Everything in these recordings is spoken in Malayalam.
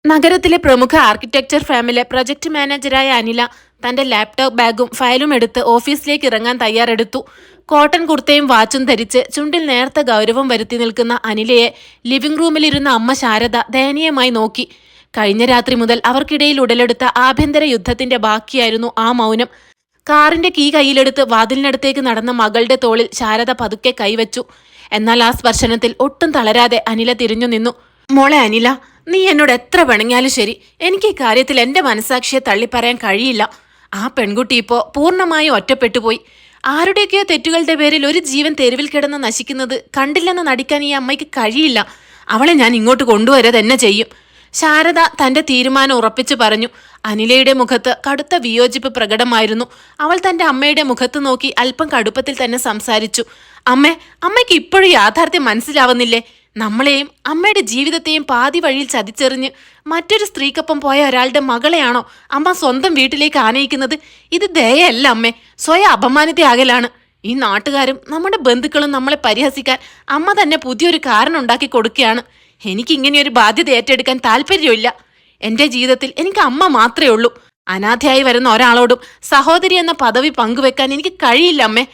നഗരത്തിലെ പ്രമുഖ ആർക്കിടെക്ചർ ഫാമിലെ പ്രൊജക്ട് മാനേജരായ അനില തന്റെ ലാപ്ടോപ്പ് ബാഗും ഫയലും എടുത്ത് ഓഫീസിലേക്ക് ഇറങ്ങാൻ തയ്യാറെടുത്തു. കോട്ടൺ കുർത്തയും വാച്ചും ധരിച്ച് ചുണ്ടിൽ നേർത്ത ഗൗരവം വരുത്തി നിൽക്കുന്ന അനിലയെ ലിവിംഗ് റൂമിലിരുന്ന അമ്മ ശാരദ ദയനീയമായി നോക്കി. കഴിഞ്ഞ രാത്രി മുതൽ അവർക്കിടയിൽ ഉടലെടുത്ത ആഭ്യന്തര യുദ്ധത്തിന്റെ ബാക്കിയായിരുന്നു ആ മൗനം. കാറിന്റെ കീ കയ്യിലെടുത്ത് വാതിലിനടുത്തേക്ക് നടന്ന മകളുടെ തോളിൽ ശാരദ പതുക്കെ കൈവച്ചു. എന്നാൽ ആ സ്പർശനത്തിൽ ഒട്ടും തളരാതെ അനില തിരിഞ്ഞു നിന്നു. മോളെ അനില, നീ എന്നോട് എത്ര പിണങ്ങിയാലും ശരി, എനിക്ക് ഈ കാര്യത്തിൽ എന്റെ മനസാക്ഷിയെ തള്ളിപ്പറയാൻ കഴിയില്ല. ആ പെൺകുട്ടി ഇപ്പോൾ പൂർണ്ണമായും ഒറ്റപ്പെട്ടുപോയി. ആരുടെയൊക്കെയോ തെറ്റുകളുടെ പേരിൽ ഒരു ജീവൻ തെരുവിൽ കിടന്ന് നശിക്കുന്നത് കണ്ടില്ലെന്ന് നടിക്കാൻ ഈ അമ്മയ്ക്ക് കഴിയില്ല. അവളെ ഞാൻ ഇങ്ങോട്ട് കൊണ്ടുവരിക തന്നെ ചെയ്യും. ശാരദ തന്റെ തീരുമാനം ഉറപ്പിച്ചു പറഞ്ഞു. അനിലയുടെ മുഖത്ത് കടുത്ത വിയോജിപ്പ് പ്രകടമായിരുന്നു. അവൾ തന്റെ അമ്മയുടെ മുഖത്ത് നോക്കി അല്പം കടുപ്പത്തിൽ തന്നെ സംസാരിച്ചു. അമ്മയ്ക്ക് ഇപ്പോഴും യാഥാർത്ഥ്യം മനസ്സിലാവുന്നില്ലേ? നമ്മളെയും അമ്മയുടെ ജീവിതത്തെയും പാതി വഴിയിൽ ചതിച്ചെറിഞ്ഞ് മറ്റൊരു സ്ത്രീക്കൊപ്പം പോയ ഒരാളുടെ മകളെയാണോ അമ്മ സ്വന്തം വീട്ടിലേക്ക് ആനയിക്കുന്നത്? ഇത് ദയയല്ല അമ്മേ, സ്വയം അപമാനിതയാകലാണ്. ഈ നാട്ടുകാരും നമ്മുടെ ബന്ധുക്കളും നമ്മളെ പരിഹസിക്കാൻ അമ്മ തന്നെ പുതിയൊരു കാരണം ഉണ്ടാക്കി കൊടുക്കുകയാണ്. എനിക്കിങ്ങനെയൊരു ബാധ്യത ഏറ്റെടുക്കാൻ താല്പര്യമില്ല. എന്റെ ജീവിതത്തിൽ എനിക്ക് അമ്മ മാത്രമേ ഉള്ളൂ. അനാഥയായി വരുന്ന ഒരാളോടും സഹോദരി എന്ന പദവി പങ്കുവെക്കാൻ എനിക്ക് കഴിയില്ല അമ്മേ.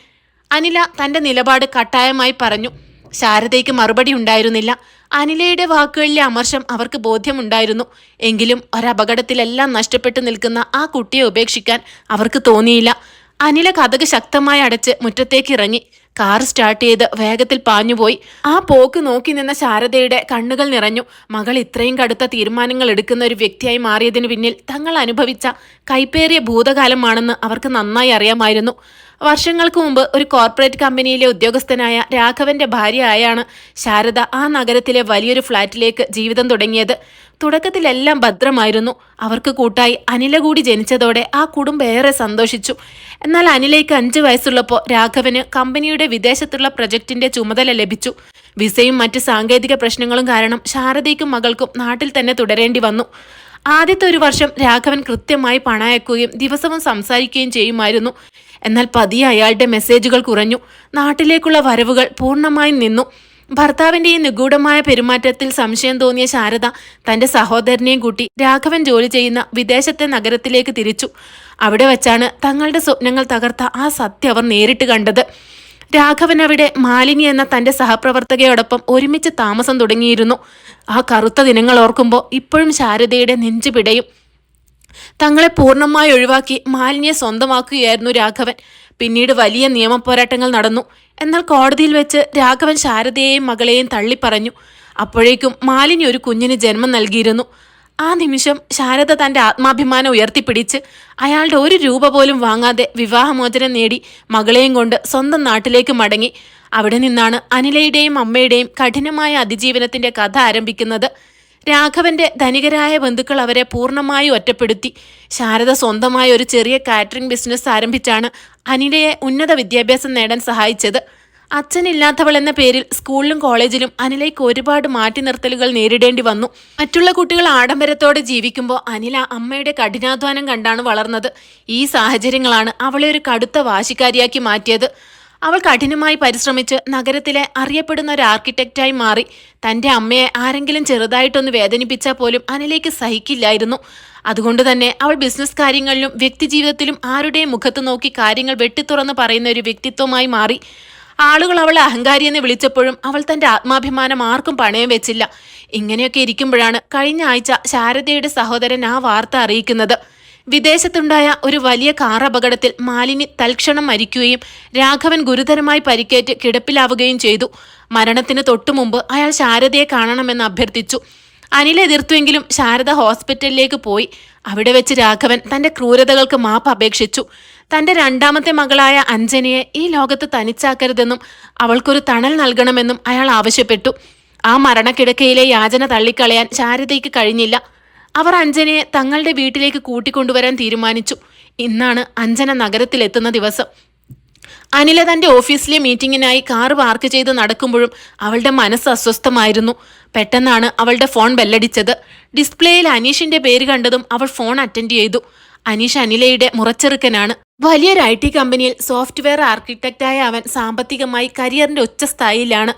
അനില തന്റെ നിലപാട് കട്ടായമായി പറഞ്ഞു. ശാരദയ്ക്ക് മറുപടി ഉണ്ടായിരുന്നില്ല. അനിലയുടെ വാക്കുകളിലെ അമർഷം അവർക്ക് ബോധ്യമുണ്ടായിരുന്നു. എങ്കിലും ഒരപകടത്തിലെല്ലാം നഷ്ടപ്പെട്ടു നിൽക്കുന്ന ആ കുട്ടിയെ ഉപേക്ഷിക്കാൻ അവർക്ക് തോന്നിയില്ല. അനില കതക് ശക്തമായി അടച്ച് മുറ്റത്തേക്ക് ഇറങ്ങി. കാർ സ്റ്റാർട്ട് ചെയ്ത് വേഗത്തിൽ പാഞ്ഞുപോയി. ആ പോക്ക് നോക്കി നിന്ന ശാരദയുടെ കണ്ണുകൾ നിറഞ്ഞു. മകൾ ഇത്രയും കടുത്ത തീരുമാനങ്ങൾ എടുക്കുന്ന ഒരു വ്യക്തിയായി മാറിയതിനു പിന്നിൽ തങ്ങൾ അനുഭവിച്ച കൈപ്പേറിയ ഭൂതകാലമാണെന്ന് അവർക്ക് നന്നായി അറിയാമായിരുന്നു. വർഷങ്ങൾക്ക് മുമ്പ് ഒരു കോർപ്പറേറ്റ് കമ്പനിയിലെ ഉദ്യോഗസ്ഥനായ രാഘവന്റെ ഭാര്യയായാണ് ശാരദ ആ നഗരത്തിലെ വലിയൊരു ഫ്ളാറ്റിലേക്ക് ജീവിതം തുടങ്ങിയത്. തുടക്കത്തിലെല്ലാം ഭദ്രമായിരുന്നു. അവർക്ക് കൂട്ടായി അനില കൂടി ജനിച്ചതോടെ ആ കുടുംബം ഏറെ സന്തോഷിച്ചു. എന്നാൽ അനിലയ്ക്ക് 5 വയസ്സുള്ളപ്പോൾ രാഘവന് കമ്പനിയുടെ വിദേശത്തുള്ള പ്രൊജക്ടിന്റെ ചുമതല ലഭിച്ചു. വിസയും മറ്റ് സാങ്കേതിക പ്രശ്നങ്ങളും കാരണം ശാരദയ്ക്കും മകൾക്കും നാട്ടിൽ തന്നെ തുടരേണ്ടി വന്നു. ആദ്യത്തെ ഒരു വർഷം രാഘവൻ കൃത്യമായി പണം അയക്കുകയും ദിവസവും സംസാരിക്കുകയും ചെയ്യുമായിരുന്നു. എന്നാൽ പതിയെ അയാളുടെ മെസ്സേജുകൾ കുറഞ്ഞു. നാട്ടിലേക്കുള്ള വരവുകൾ പൂർണ്ണമായും നിന്നു. ഭർത്താവിന്റെ ഈ നിഗൂഢമായ പെരുമാറ്റത്തിൽ സംശയം തോന്നിയ ശാരദ തന്റെ സഹോദരനെയും കൂട്ടി രാഘവൻ ജോലി ചെയ്യുന്ന വിദേശത്തെ നഗരത്തിലേക്ക് തിരിച്ചു. അവിടെ വച്ചാണ് തങ്ങളുടെ സ്വപ്നങ്ങൾ തകർത്ത ആ സത്യം അവർ നേരിട്ട് കണ്ടത്. രാഘവൻ അവിടെ മാലിനി എന്ന തന്റെ സഹപ്രവർത്തകയോടൊപ്പം ഒരുമിച്ച് താമസം തുടങ്ങിയിരുന്നു. ആ കറുത്ത ദിനങ്ങൾ ഓർക്കുമ്പോൾ ഇപ്പോഴും ശാരദയുടെ നെഞ്ചു പിടയും. തങ്ങളെ പൂർണ്ണമായി ഒഴിവാക്കി മാലിനിയെ സ്വന്തമാക്കുകയായിരുന്നു രാഘവൻ. പിന്നീട് വലിയ നിയമ പോരാട്ടങ്ങൾ നടന്നു. എന്നാൽ കോടതിയിൽ വെച്ച് രാഘവൻ ശാരദയെയും മകളെയും തള്ളിപ്പറഞ്ഞു. അപ്പോഴേക്കും മാലിനി ഒരു കുഞ്ഞിന് ജന്മം നൽകിയിരുന്നു. ആ നിമിഷം ശാരദ തന്റെ ആത്മാഭിമാനം ഉയർത്തിപ്പിടിച്ച് അയാളുടെ 1 രൂപ പോലും വാങ്ങാതെ വിവാഹമോചനം നേടി മകളെയും കൊണ്ട് സ്വന്തം നാട്ടിലേക്ക് മടങ്ങി. അവിടെ നിന്നാണ് അനിലയുടെയും അമ്മയുടെയും കഠിനമായ അതിജീവനത്തിന്റെ കഥ ആരംഭിക്കുന്നത്. രാഘവന്റെ ധനികരായ ബന്ധുക്കൾ അവരെ പൂർണ്ണമായി ഒറ്റപ്പെടുത്തി. ശാരദ സ്വന്തമായ ഒരു ചെറിയ കാറ്ററിംഗ് ബിസിനസ് ആരംഭിച്ചാണ് അനിലയെ ഉന്നത വിദ്യാഭ്യാസം നേടാൻ സഹായിച്ചത്. അച്ഛനില്ലാത്തവൾ എന്ന പേരിൽ സ്കൂളിലും കോളേജിലും അനിലയ്ക്ക് ഒരുപാട് മാറ്റി നിർത്തലുകൾ നേരിടേണ്ടി വന്നു. മറ്റുള്ള കുട്ടികൾ ആഡംബരത്തോടെ ജീവിക്കുമ്പോൾ അനില അമ്മയുടെ കഠിനാധ്വാനം കണ്ടാണ് വളർന്നത്. ഈ സാഹചര്യങ്ങളാണ് അവളെ ഒരു കടുത്ത വാശിക്കാരിയാക്കി മാറ്റിയത്. അവൾ കഠിനമായി പരിശ്രമിച്ച് നഗരത്തിലെ അറിയപ്പെടുന്ന ഒരു ആർക്കിടെക്റ്റായി മാറി. തന്റെ അമ്മയെ ആരെങ്കിലും ചെറുതായിട്ടൊന്ന് വേദനിപ്പിച്ചാൽ പോലും അനിലയ്ക്ക് സഹിക്കില്ലായിരുന്നു. അതുകൊണ്ട് തന്നെ അവൾ ബിസിനസ് കാര്യങ്ങളിലും വ്യക്തിജീവിതത്തിലും ആരുടെയും മുഖത്ത് നോക്കി കാര്യങ്ങൾ വെട്ടിത്തുറന്ന് പറയുന്ന ഒരു വ്യക്തിത്വമായി മാറി. ആളുകൾ അവളെ അഹങ്കാരി എന്ന് വിളിച്ചപ്പോഴും അവൾ തന്റെ ആത്മാഭിമാനം ആർക്കും പണയം വെച്ചില്ല. ഇങ്ങനെയൊക്കെ ഇരിക്കുമ്പോഴാണ് കഴിഞ്ഞ ആഴ്ച ശാരദയുടെ സഹോദരൻ ആ വാർത്ത അറിയിക്കുന്നത്. വിദേശത്തുണ്ടായ ഒരു വലിയ കാർ അപകടത്തിൽ മാലിനി തൽക്ഷണം മരിക്കുകയും രാഘവൻ ഗുരുതരമായി പരിക്കേറ്റ് കിടപ്പിലാവുകയും ചെയ്തു. മരണത്തിന് തൊട്ടുമുമ്പ് അയാൾ ശാരദയെ കാണണമെന്ന് അഭ്യർത്ഥിച്ചു. അനിൽ എതിർത്തുവെങ്കിലും ശാരദ ഹോസ്പിറ്റലിലേക്ക് പോയി. അവിടെ വെച്ച് രാഘവൻ തന്റെ ക്രൂരതകൾക്ക് മാപ്പ് അപേക്ഷിച്ചു. തന്റെ 2ാമത്തെ മകളായ അഞ്ജനയെ ഈ ലോകത്ത് തനിച്ചാക്കരുതെന്നും അവൾക്കൊരു തണൽ നൽകണമെന്നും അയാൾ ആവശ്യപ്പെട്ടു. ആ മരണക്കിടക്കയിലെ യാചന തള്ളിക്കളയാൻ ശാരദയ്ക്ക് കഴിഞ്ഞില്ല. അവർ അഞ്ജനയെ തങ്ങളുടെ വീട്ടിലേക്ക് കൂട്ടിക്കൊണ്ടുവരാൻ തീരുമാനിച്ചു. ഇന്നാണ് അഞ്ജന നഗരത്തിലെത്തുന്ന ദിവസം. അനില തന്റെ ഓഫീസിലെ മീറ്റിംഗിനായി കാർ പാർക്ക് ചെയ്ത് നടക്കുമ്പോഴും അവളുടെ മനസ്സ് അസ്വസ്ഥമായിരുന്നു. പെട്ടെന്നാണ് അവളുടെ ഫോൺ ബെല്ലടിച്ചത്. ഡിസ്പ്ലേയിൽ അനീഷിന്റെ പേര് കണ്ടതും അവൾ ഫോൺ അറ്റൻഡ് ചെയ്തു. അനീഷ് അനിലയുടെ മുറച്ചെറുക്കനാണ്. വലിയൊരു IT കമ്പനിയിൽ സോഫ്റ്റ്വെയർ ആർക്കിടെക്റ്റായ അവൻ സാമ്പത്തികമായി കരിയറിന്റെ ഉച്ചസ്ഥായിലാണ്.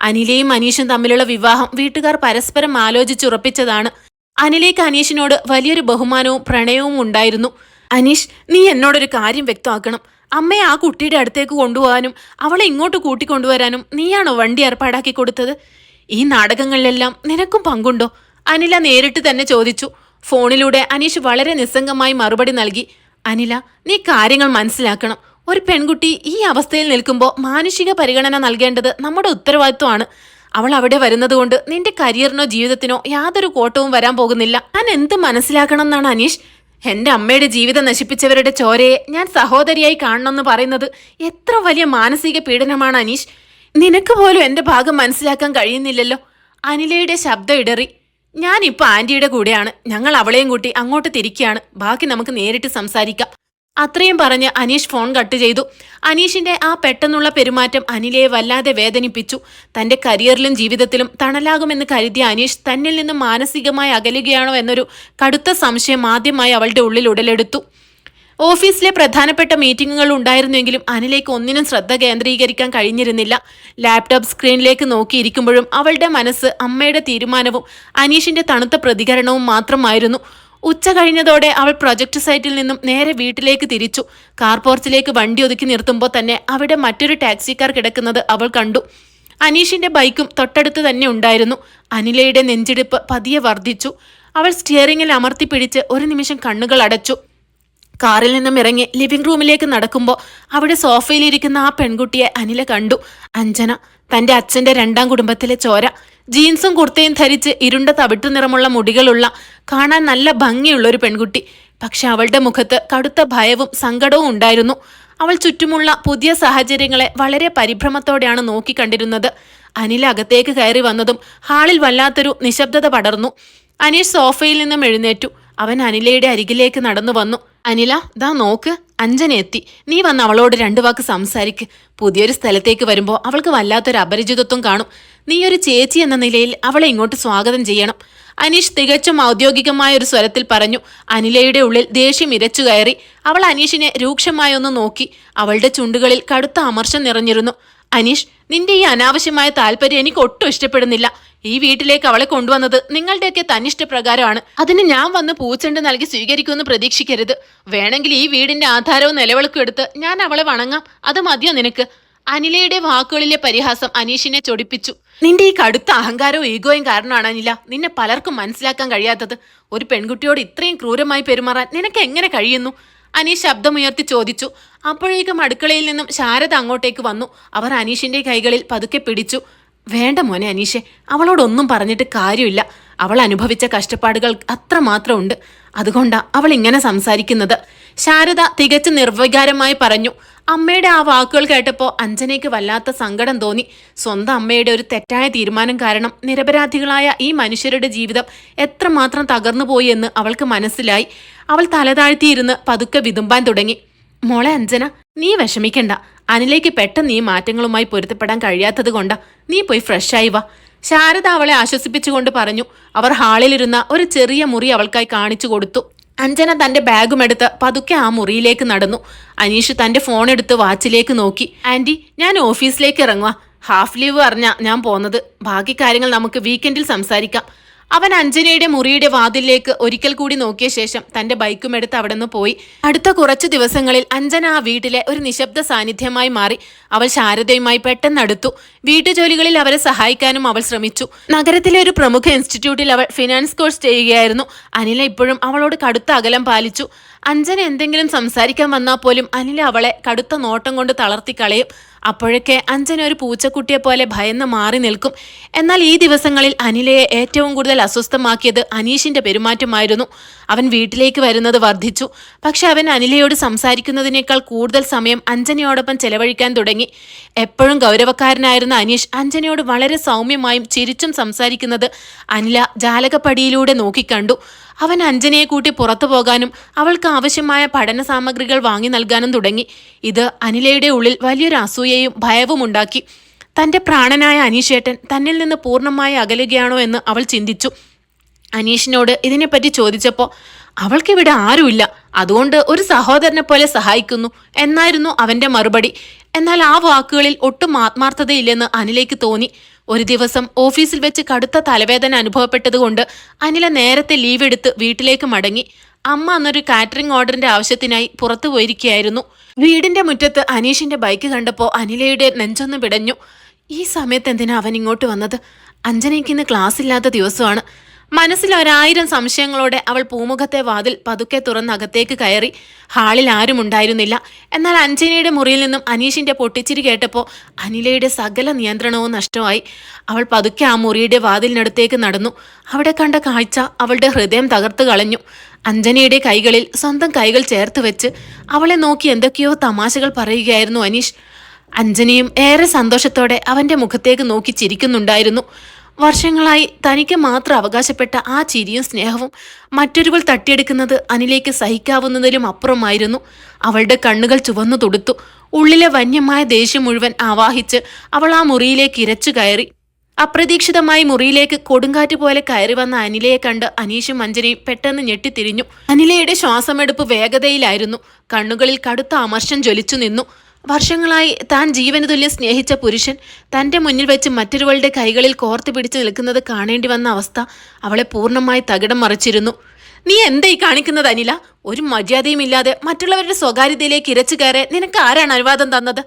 അനിലയും അനീഷും തമ്മിലുള്ള വിവാഹം വീട്ടുകാർ പരസ്പരം ആലോചിച്ചുറപ്പിച്ചതാണ്. അനിലേക്ക് അനീഷിനോട് വലിയൊരു ബഹുമാനവും പ്രണയവും ഉണ്ടായിരുന്നു. അനീഷ്, നീ എന്നോടൊരു കാര്യം വ്യക്തമാക്കണം. അമ്മയെ ആ കുട്ടിയുടെ അടുത്തേക്ക് കൊണ്ടുപോകാനും അവളെ ഇങ്ങോട്ട് കൂട്ടിക്കൊണ്ടുവരാനും നീയാണോ വണ്ടി ഏർപ്പാടാക്കി കൊടുത്തത്? ഈ നാടകങ്ങളിലെല്ലാം നിനക്കും പങ്കുണ്ടോ? അനില നേരിട്ട് തന്നെ ചോദിച്ചു. ഫോണിലൂടെ അനീഷ് വളരെ നിസ്സംഗമായി മറുപടി നൽകി. അനില, നീ കാര്യങ്ങൾ മനസ്സിലാക്കണം. ഒരു പെൺകുട്ടി ഈ അവസ്ഥയിൽ നിൽക്കുമ്പോൾ മാനുഷിക പരിഗണന നൽകേണ്ടത് നമ്മുടെ ഉത്തരവാദിത്വമാണ്. അവൾ അവിടെ വരുന്നത് കൊണ്ട് നിന്റെ കരിയറിനോ ജീവിതത്തിനോ യാതൊരു കോട്ടവും വരാൻ പോകുന്നില്ല. ഞാൻ എന്ത് മനസ്സിലാക്കണം എന്നാണ് അനീഷ്? എന്റെ അമ്മയുടെ ജീവിതം നശിപ്പിച്ചവരുടെ ചോരയെ ഞാൻ സഹോദരിയായി കാണണമെന്ന് പറയുന്നത് എത്ര വലിയ മാനസിക പീഡനമാണ് അനീഷ്. നിനക്ക് പോലും എന്റെ ഭാഗം മനസ്സിലാക്കാൻ കഴിയുന്നില്ലല്ലോ. അനിലയുടെ ശബ്ദം ഇടറി. ഞാനിപ്പോൾ ആന്റിയുടെ കൂടെയാണ്. ഞങ്ങൾ അവളെയും കൂട്ടി അങ്ങോട്ട് തിരിക്കുകയാണ്. ബാക്കി നമുക്ക് നേരിട്ട് സംസാരിക്കാം. അത്രയും പറഞ്ഞ് അനീഷ് ഫോൺ കട്ട് ചെയ്തു. അനീഷിന്റെ ആ പെട്ടെന്നുള്ള പെരുമാറ്റം അനിലയെ വല്ലാതെ വേദനിപ്പിച്ചു. തന്റെ കരിയറിലും ജീവിതത്തിലും തണലാകുമെന്ന് കരുതിയ അനീഷ് തന്നിൽ നിന്നും മാനസികമായി അകലുകയാണോ എന്നൊരു കടുത്ത സംശയം ആദ്യമായി അവളുടെ ഉള്ളിൽ ഉടലെടുത്തു. ഓഫീസിലെ പ്രധാനപ്പെട്ട മീറ്റിംഗുകൾ ഉണ്ടായിരുന്നെങ്കിലും അനിലേക്ക് ഒന്നിനും ശ്രദ്ധ കേന്ദ്രീകരിക്കാൻ കഴിഞ്ഞിരുന്നില്ല. ലാപ്ടോപ്പ് സ്ക്രീനിലേക്ക് നോക്കിയിരിക്കുമ്പോഴും അവളുടെ മനസ്സ് അമ്മയുടെ തീരുമാനവും അനീഷിന്റെ തണുത്ത പ്രതികരണവും മാത്രമായിരുന്നു. ഉച്ച കഴിഞ്ഞതോടെ അവൾ പ്രൊജക്ട് സൈറ്റിൽ നിന്നും നേരെ വീട്ടിലേക്ക് തിരിച്ചു. കാർ പോർച്ചിലേക്ക് വണ്ടി ഒതുക്കി നിർത്തുമ്പോൾ തന്നെ അവിടെ മറ്റൊരു ടാക്സിക്കാർ കിടക്കുന്നത് അവൾ കണ്ടു. അനീഷിന്റെ ബൈക്കും തൊട്ടടുത്ത് തന്നെ ഉണ്ടായിരുന്നു. അനിലയുടെ നെഞ്ചിടിപ്പ് പതിയെ വർദ്ധിച്ചു. അവൾ സ്റ്റിയറിംഗിൽ അമർത്തി പിടിച്ച് ഒരു നിമിഷം കണ്ണുകൾ അടച്ചു. കാറിൽ നിന്നും ഇറങ്ങി ലിവിംഗ് റൂമിലേക്ക് നടക്കുമ്പോൾ അവിടെ സോഫയിലിരിക്കുന്ന ആ പെൺകുട്ടിയെ അനില കണ്ടു. അഞ്ജന, തന്റെ അച്ഛന്റെ രണ്ടാം കുടുംബത്തിലെ ചോര. ജീൻസും കുർത്തയും ധരിച്ച് ഇരുണ്ട തവിട്ടു നിറമുള്ള മുടികളുള്ള കാണാൻ നല്ല ഭംഗിയുള്ള ഒരു പെൺകുട്ടി. പക്ഷെ അവളുടെ മുഖത്ത് കടുത്ത ഭയവും സങ്കടവും ഉണ്ടായിരുന്നു. അവൾ ചുറ്റുമുള്ള പുതിയ സാഹചര്യങ്ങളെ വളരെ പരിഭ്രമത്തോടെയാണ് നോക്കിക്കണ്ടിരുന്നത്. അനില അകത്തേക്ക് കയറി വന്നതും ഹാളിൽ വല്ലാത്തൊരു നിശബ്ദത പടർന്നു. അനീഷ് സോഫയിൽ നിന്നും എഴുന്നേറ്റു. അവൻ അനിലയുടെ അരികിലേക്ക് നടന്നു വന്നു. അനില, ദാ നോക്ക്, അഞ്ജന എത്തി. നീ വന്ന് അവളോട് രണ്ടു വാക്ക് സംസാരിക്ക്. പുതിയൊരു സ്ഥലത്തേക്ക് വരുമ്പോൾ അവൾക്ക് വല്ലാത്തൊരു അപരിചിതത്വം കാണും. നീ ഒരു ചേച്ചി എന്ന നിലയിൽ അവളെ ഇങ്ങോട്ട് സ്വാഗതം ചെയ്യണം. അനീഷ് തികച്ചും ഔദ്യോഗികമായ ഒരു സ്വരത്തിൽ പറഞ്ഞു. അനിലയുടെ ഉള്ളിൽ ദേഷ്യം ഇരച്ചു കയറി. അവൾ അനീഷിനെ രൂക്ഷമായി ഒന്ന് നോക്കി. അവളുടെ ചുണ്ടുകളിൽ കടുത്ത അമർഷം നിറഞ്ഞിരുന്നു. അനീഷ്, നിന്റെ ഈ അനാവശ്യമായ താല്പര്യം എനിക്ക് ഒട്ടും ഇഷ്ടപ്പെടുന്നില്ല. ഈ വീട്ടിലേക്ക് അവളെ കൊണ്ടുവന്നത് നിങ്ങളുടെയൊക്കെ തന്നിഷ്ടപ്രകാരമാണ്. അതിന് ഞാൻ വന്ന് പൂച്ചെണ്ട് നൽകി സ്വീകരിക്കുമെന്ന് പ്രതീക്ഷിക്കരുത്. വേണമെങ്കിൽ ഈ വീടിന്റെ ആധാരവും നിലവിളക്കും എടുത്ത് ഞാൻ അവളെ വണങ്ങാം. അത് മതിയോ നിനക്ക്? അനിലയുടെ വാക്കുകളിലെ പരിഹാസം അനീഷിനെ ചൊടിപ്പിച്ചു. നിന്റെ ഈ കടുത്ത അഹങ്കാരവും ഈഗോയും കാരണമാണ് അനില നിന്നെ പലർക്കും മനസ്സിലാക്കാൻ കഴിയാത്തത്. ഒരു പെൺകുട്ടിയോട് ഇത്രയും ക്രൂരമായി പെരുമാറാൻ നിനക്ക് എങ്ങനെ കഴിയുന്നു? അനീഷ് ശബ്ദമുയർത്തി ചോദിച്ചു. അപ്പോഴേക്കും അടുക്കളയിൽ നിന്നും ശാരദ അങ്ങോട്ടേക്ക് വന്നു. അവർ അനീഷിന്റെ കൈകളിൽ പതുക്കെ പിടിച്ചു. വേണ്ട മോനെ അനീഷെ, അവളോടൊന്നും പറഞ്ഞിട്ട് കാര്യമില്ല. അവൾ അനുഭവിച്ച കഷ്ടപ്പാടുകൾ അത്രമാത്രം ഉണ്ട്. അതുകൊണ്ടാ അവൾ ഇങ്ങനെ സംസാരിക്കുന്നത്. ശാരദ തികച്ചും നിർവികാരമായി പറഞ്ഞു. അമ്മയുടെ ആ വാക്കുകൾ കേട്ടപ്പോൾ അഞ്ജനയ്ക്ക് വല്ലാത്ത സങ്കടം തോന്നി. സ്വന്തം അമ്മയുടെ ഒരു തെറ്റായ തീരുമാനം കാരണം നിരപരാധികളായ ഈ മനുഷ്യരുടെ ജീവിതം എത്രമാത്രം തകർന്നു പോയി എന്ന് അവൾക്ക് മനസ്സിലായി. അവൾ തലതാഴ്ത്തിയിരുന്ന് പതുക്കെ വിതുമ്പാൻ തുടങ്ങി. മോളെ അഞ്ജന, നീ വിഷമിക്കണ്ട. അനിലേക്ക് പെട്ടെന്ന് ഈ മാറ്റങ്ങളുമായി പൊരുത്തപ്പെടാൻ കഴിയാത്തത് കൊണ്ടാ. നീ പോയി ഫ്രഷായി വാ. ശാരദ അവളെ ആശ്വസിപ്പിച്ചുകൊണ്ട് പറഞ്ഞു. അവർ ഹാളിലിരുന്ന ഒരു ചെറിയ മുറി അവൾക്കായി കാണിച്ചു കൊടുത്തു. അഞ്ജന തന്റെ ബാഗുമെടുത്ത് പതുക്കെ ആ മുറിയിലേക്ക് നടന്നു. അനീഷ് തന്റെ ഫോൺ എടുത്ത് വാച്ചിലേക്ക് നോക്കി. ആന്റി, ഞാൻ ഓഫീസിലേക്ക് ഇറങ്ങുക. ഹാഫ് ലീവ് പറഞ്ഞാ ഞാൻ പോന്നത്. ബാക്കി കാര്യങ്ങൾ നമുക്ക് വീക്കെൻഡിൽ സംസാരിക്കാം. അവൻ അഞ്ജനയുടെ മുറിയുടെ വാതിലിലേക്ക് ഒരിക്കൽ കൂടി നോക്കിയ ശേഷം തന്റെ ബൈക്കുമെടുത്ത് അവിടെ നിന്ന് പോയി. അടുത്ത കുറച്ചു ദിവസങ്ങളിൽ അഞ്ജന ആ വീട്ടിലെ ഒരു നിശബ്ദ സാന്നിധ്യമായി മാറി. അവൾ ശാരദയുമായി പെട്ടെന്നടുത്തു. വീട്ടുജോലികളിൽ അവരെ സഹായിക്കാനും അവൾ ശ്രമിച്ചു. നഗരത്തിലെ ഒരു പ്രമുഖ ഇൻസ്റ്റിറ്റ്യൂട്ടിൽ അവൾ ഫിനാൻസ് കോഴ്സ് ചെയ്യുകയായിരുന്നു. അനില ഇപ്പോഴും അവളോട് കടുത്ത അകലം പാലിച്ചു. അഞ്ജന എന്തെങ്കിലും സംസാരിക്കാൻ വന്നാൽ പോലും അനില അവളെ കടുത്ത നോട്ടം കൊണ്ട് തളർത്തി കളയും. അപ്പോഴൊക്കെ അഞ്ജന ഒരു പൂച്ചക്കുട്ടിയെ പോലെ ഭയന്ന് മാറി നിൽക്കും. എന്നാൽ ഈ ദിവസങ്ങളിൽ അനിലയെ ഏറ്റവും കൂടുതൽ അസ്വസ്ഥമാക്കിയത് അനീഷിന്റെ പെരുമാറ്റമായിരുന്നു. അവൻ വീട്ടിലേക്ക് വരുന്നത് വർദ്ധിച്ചു. പക്ഷെ അവൻ അനിലയോട് സംസാരിക്കുന്നതിനേക്കാൾ കൂടുതൽ സമയം അഞ്ജനയോടൊപ്പം ചെലവഴിക്കാൻ തുടങ്ങി. എപ്പോഴും ഗൗരവക്കാരനായിരുന്ന അനീഷ് അഞ്ജനയോട് വളരെ സൗമ്യമായും ചിരിച്ചും സംസാരിക്കുന്നത് അനില ജാലകപ്പടിയിലൂടെ നോക്കിക്കണ്ടു. അവൻ അഞ്ജനയെ കൂട്ടി പുറത്തു പോകാനും അവൾക്ക് ആവശ്യമായ പഠന സാമഗ്രികൾ വാങ്ങി നൽകാനും തുടങ്ങി. ഇത് അനിലയുടെ ഉള്ളിൽ വലിയൊരു അസൂയയും ഭയവും ഉണ്ടാക്കി. തന്റെ പ്രാണനായ അനീഷേട്ടൻ തന്നിൽ നിന്ന് പൂർണ്ണമായി അകലുകയാണോ എന്ന് അവൾ ചിന്തിച്ചു. അനീഷിനോട് ഇതിനെപ്പറ്റി ചോദിച്ചപ്പോൾ അവൾക്കിവിടെ ആരുമില്ല, അതുകൊണ്ട് ഒരു സഹോദരനെ പോലെ സഹായിക്കുന്നു എന്നായിരുന്നു അവന്റെ മറുപടി. എന്നാൽ ആ വാക്കുകളിൽ ഒട്ടും ആത്മാർത്ഥതയില്ലെന്ന് അനിലേക്ക് തോന്നി. ഒരു ദിവസം ഓഫീസിൽ വെച്ച് കടുത്ത തലവേദന അനുഭവപ്പെട്ടതുകൊണ്ട് അനില നേരത്തെ ലീവ് എടുത്ത് വീട്ടിലേക്ക് മടങ്ങി. അമ്മ അന്നൊരു കാറ്ററിംഗ് ഓർഡറിന്റെ ആവശ്യത്തിനായി പുറത്തു പോയിരിക്കുകയായിരുന്നു. വീടിന്റെ മുറ്റത്ത് അനീഷിന്റെ ബൈക്ക് കണ്ടപ്പോൾ അനിലയുടെ നെഞ്ചൊന്ന് പിടഞ്ഞു. ഈ സമയത്ത് എന്തിനാ അവൻ ഇങ്ങോട്ട് വന്നത്? അഞ്ജനയ്ക്ക് ഇന്ന് ക്ലാസ് ഇല്ലാത്ത ദിവസമാണ്. മനസ്സിൽ 1000 സംശയങ്ങളോടെ അവൾ പൂമുഖത്തെ വാതിൽ പതുക്കെ തുറന്ന് അകത്തേക്ക് കയറി. ഹാളിൽ ആരും ഉണ്ടായിരുന്നില്ല. എന്നാൽ അഞ്ജനയുടെ മുറിയിൽ നിന്നും അനീഷിന്റെ പൊട്ടിച്ചിരി കേട്ടപ്പോൾ അനിലയുടെ സകല നിയന്ത്രണവും നഷ്ടമായി. അവൾ പതുക്കെ ആ മുറിയുടെ വാതിലിനടുത്തേക്ക് നടന്നു. അവിടെ കണ്ട കാഴ്ച അവളുടെ ഹൃദയം തകർത്തു കളഞ്ഞു. അഞ്ജനയുടെ കൈകളിൽ സ്വന്തം കൈകൾ ചേർത്ത് വെച്ച് അവളെ നോക്കി എന്തൊക്കെയോ തമാശകൾ പറയുകയായിരുന്നു അനീഷ്. അഞ്ജനയും ഏറെ സന്തോഷത്തോടെ അവന്റെ മുഖത്തേക്ക് നോക്കി ചിരിക്കുന്നുണ്ടായിരുന്നു. വർഷങ്ങളായി തനിക്ക് മാത്രം അവകാശപ്പെട്ട ആ ചിരിയും സ്നേഹവും മറ്റൊരുവൾ തട്ടിയെടുക്കുന്നത് അനിലേക്ക് സഹിക്കാവുന്നതിലും അപ്പുറമായിരുന്നു. അവളുടെ കണ്ണുകൾ ചുവന്നു തുടുത്തു. ഉള്ളിലെ വന്യമായ ദേഷ്യം മുഴുവൻ ആവാഹിച്ച് അവൾ ആ മുറിയിലേക്ക് ഇരച്ചു കയറി. അപ്രതീക്ഷിതമായി മുറിയിലേക്ക് കൊടുങ്കാറ്റ് പോലെ കയറി വന്ന അനിലയെ കണ്ട് അനീഷും അഞ്ജനയും പെട്ടെന്ന് ഞെട്ടിത്തിരിഞ്ഞു. അനിലയുടെ ശ്വാസമെടുപ്പ് വേഗതയിലായിരുന്നു. കണ്ണുകളിൽ കടുത്ത അമർഷം ജ്വലിച്ചു നിന്നു. വർഷങ്ങളായി താൻ ജീവന് തുല്യം സ്നേഹിച്ച പുരുഷൻ തന്റെ മുന്നിൽ വെച്ച് മറ്റൊരുവളുടെ കൈകളിൽ കോർത്തു പിടിച്ചു നിൽക്കുന്നത് കാണേണ്ടി വന്ന അവസ്ഥ അവളെ പൂർണ്ണമായി തകിടം മറിച്ചിരുന്നു. നീ എന്തായി കാണിക്കുന്നത് അനില? ഒരു മര്യാദയും ഇല്ലാതെ മറ്റുള്ളവരുടെ സ്വകാര്യതയിലേക്ക് ഇരച്ചു കയറി നിനക്ക് ആരാണ് അനുവാദം തന്നത്?